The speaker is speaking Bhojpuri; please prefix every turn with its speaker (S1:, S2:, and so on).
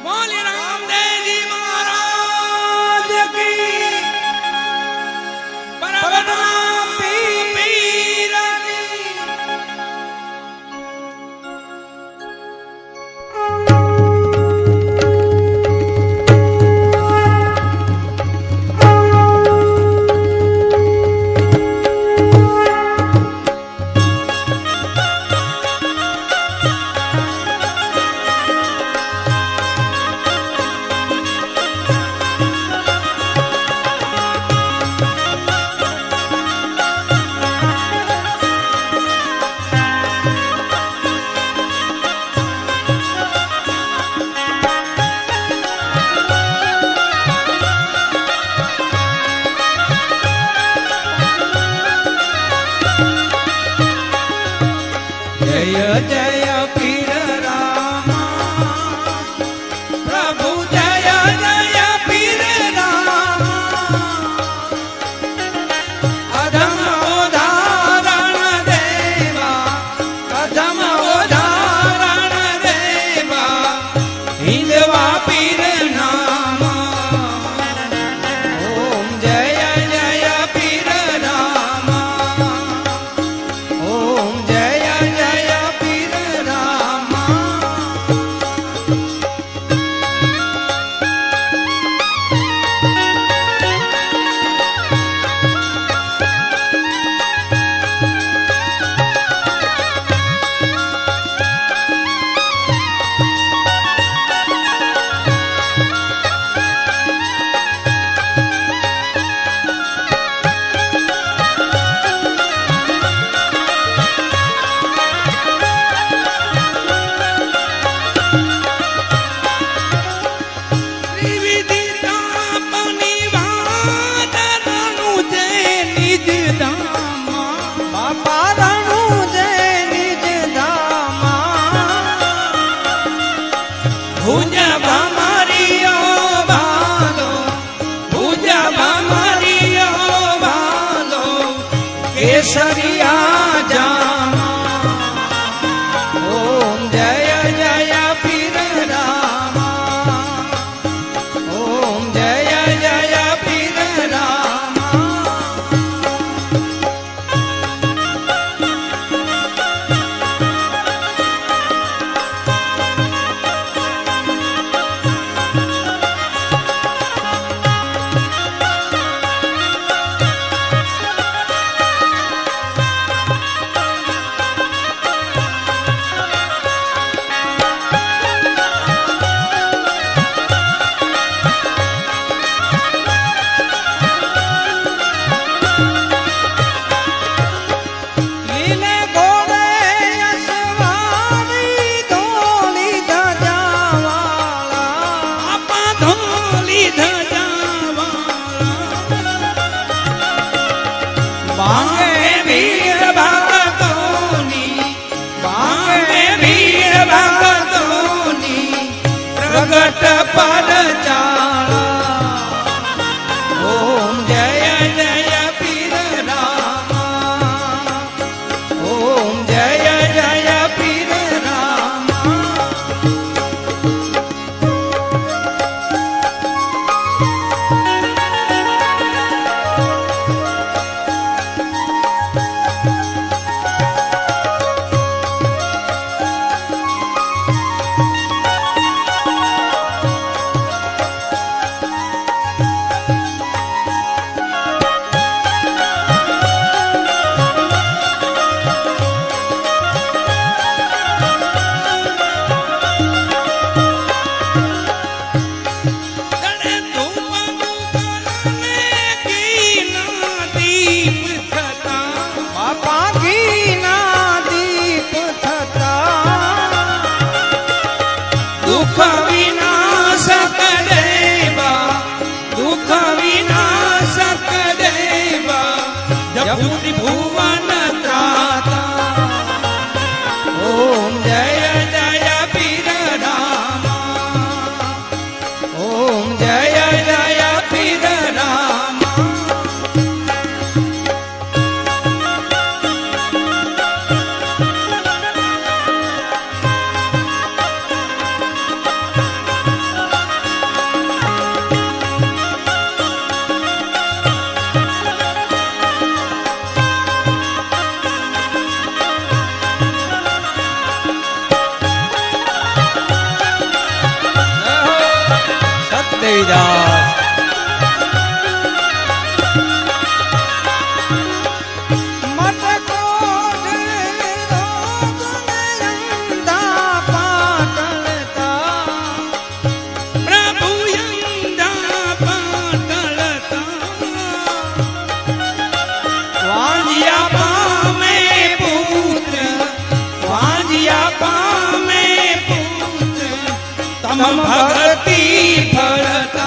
S1: बोले रामदेव जी महाराज की परम पीर जय जय पीर रामा प्रभु जय जय पीर रामा अधम उदाहरण देवा अधम उदाहरण देवा हिंदवा पीर नामा ओम जय जय पीर रामा ओम जय केसरिया जामा ओम जय जय पीर रामा ओम जय जय पीर रामा प्रगट पर चाला ओम जय जय पीर रामा ओम जय जय पीर रामा दुख विनाशक देवा जपुति भुवन त्राता ओम जय जय पीर रामा ओम जय जय पीर रामा તમ ભક્તિ ફળતા